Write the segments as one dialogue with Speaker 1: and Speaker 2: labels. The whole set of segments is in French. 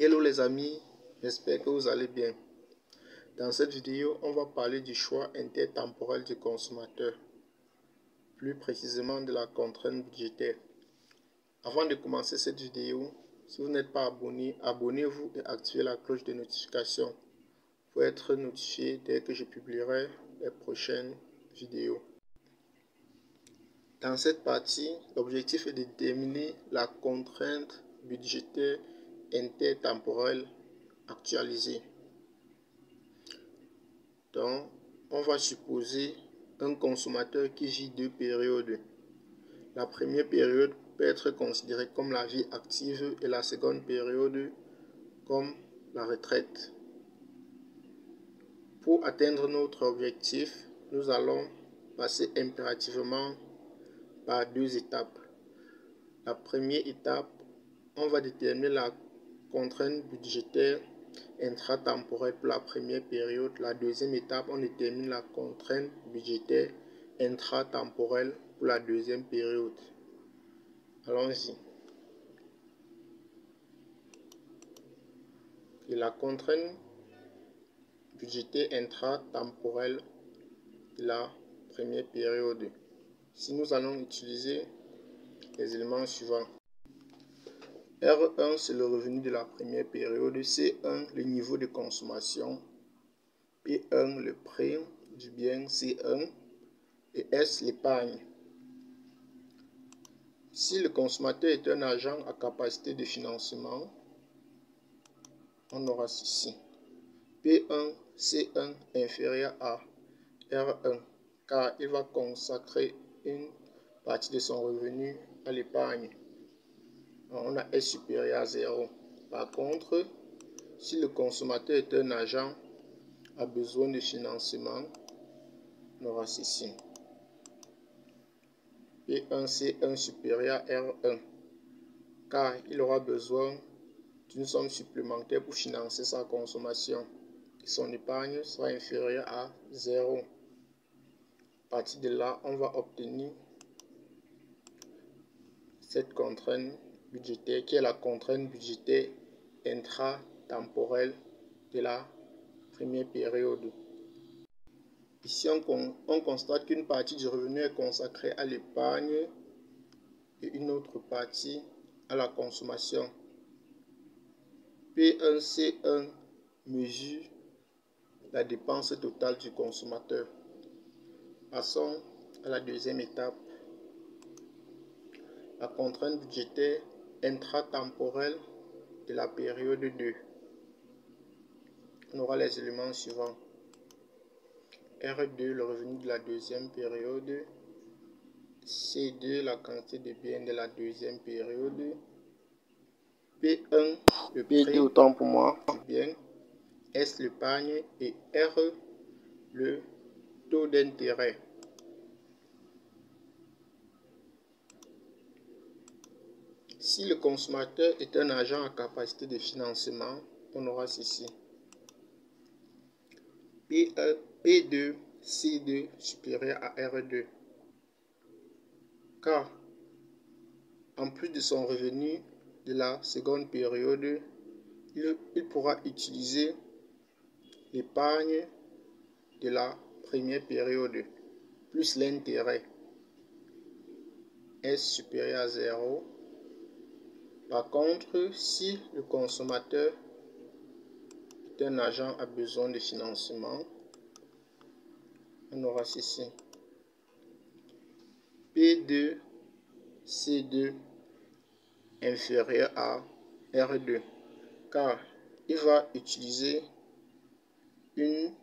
Speaker 1: Hello les amis, j'espère que vous allez bien. Dans cette vidéo, on va parler du choix intertemporel du consommateur, plus précisément de la contrainte budgétaire. Avant de commencer cette vidéo, si vous n'êtes pas abonné, abonnez-vous et activez la cloche de notification pour être notifié dès que je publierai les prochaines vidéos. Dans cette partie, l'objectif est de déterminer la contrainte budgétaire intertemporelle actualisée. Donc, on va supposer un consommateur qui vit deux périodes. La première période peut être considérée comme la vie active et la seconde période comme la retraite. Pour atteindre notre objectif, nous allons passer impérativement par deux étapes. La première étape, on va déterminer la contrainte budgétaire intratemporelle pour la première période. La deuxième étape, on détermine la contrainte budgétaire intratemporelle pour la deuxième période. Allons-y. Et la contrainte budgétaire intratemporelle de la première période. Si nous allons utiliser les éléments suivants. R1, c'est le revenu de la première période. C1, le niveau de consommation. P1, le prix du bien. C1 et S, l'épargne. Si le consommateur est un agent à capacité de financement, on aura ceci. P1, C1 inférieur à R1, car il va consacrer une partie de son revenu à l'épargne. On a S supérieur à 0. Par contre, si le consommateur est un agent à besoin de financement, on aura ceci. P1, C1 supérieur à R1, car il aura besoin d'une somme supplémentaire pour financer sa consommation. Son épargne sera inférieure à 0. À partir de là, on va obtenir cette contrainte budgétaire qui est la contrainte budgétaire intratemporelle de la première période. Ici, on constate qu'une partie du revenu est consacrée à l'épargne et une autre partie à la consommation. P1C1 mesure la dépense totale du consommateur. Passons à la deuxième étape. La contrainte budgétaire intratemporelle de la période 2. On aura les éléments suivants. R2, le revenu de la deuxième période. C2, la quantité de biens de la deuxième période. P1, le prix autant pour moi du bien. S, l'épargne. Et R, le taux d'intérêt. Si le consommateur est un agent à capacité de financement, on aura ceci. P1, P2, C2 supérieur à R2. Car, en plus de son revenu de la seconde période, il pourra utiliser l'épargne de la première période, plus l'intérêt. S supérieur à 0. Par contre, si le consommateur est un agent à besoin de financement, on aura ceci. P2, C2 inférieur à R2, car il va utiliser une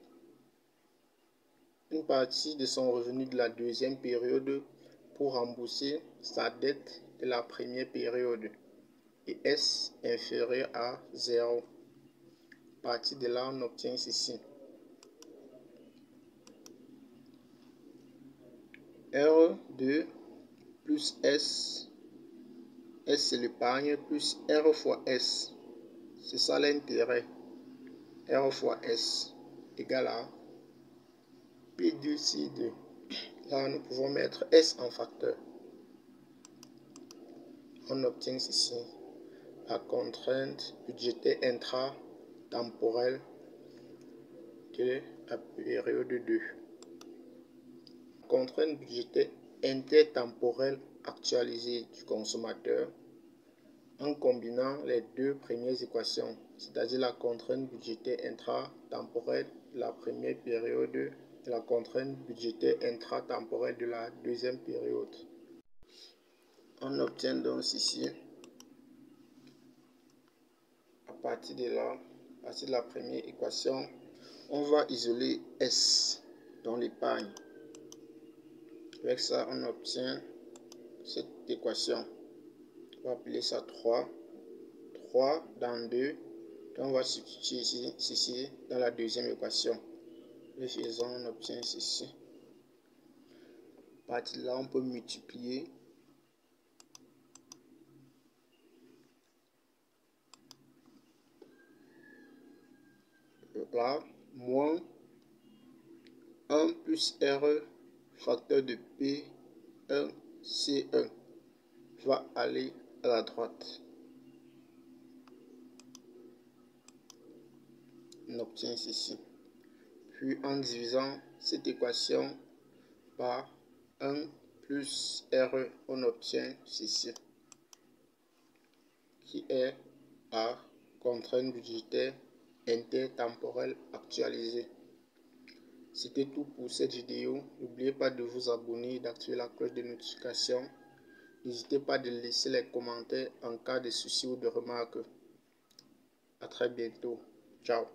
Speaker 1: partie de son revenu de la deuxième période pour rembourser sa dette de la première période. Et S inférieur à 0. À partir de là, on obtient ceci. R2 plus S. S c'est l'épargne plus R fois S. C'est ça l'intérêt. R fois S égale à P2C2. Là, nous pouvons mettre S en facteur. On obtient ceci. la contrainte budgétaire intra-temporelle de la période 2. Contrainte budgétaire intertemporelle actualisée du consommateur en combinant les deux premières équations, c'est-à-dire la contrainte budgétaire intra-temporelle de la première période et la contrainte budgétaire intra-temporelle de la deuxième période. On obtient donc ici, à partir de la première équation, on va isoler S dans l'épargne. Avec ça, on obtient cette équation. On va appeler ça 3. 3 dans 2. Donc on va substituer ici dans la deuxième équation. Le faisant, on obtient ceci. À partir de là, on peut multiplier là, moins 1 plus RE facteur de P1 C1 va aller à la droite. On obtient ceci. Puis en divisant cette équation par 1 plus RE, on obtient ceci, qui est la contrainte budgétaire intertemporelle actualisée. C'était tout pour cette vidéo. N'oubliez pas de vous abonner et d'activer la cloche de notification. N'hésitez pas de laisser les commentaires en cas de soucis ou de remarques. À très bientôt. Ciao.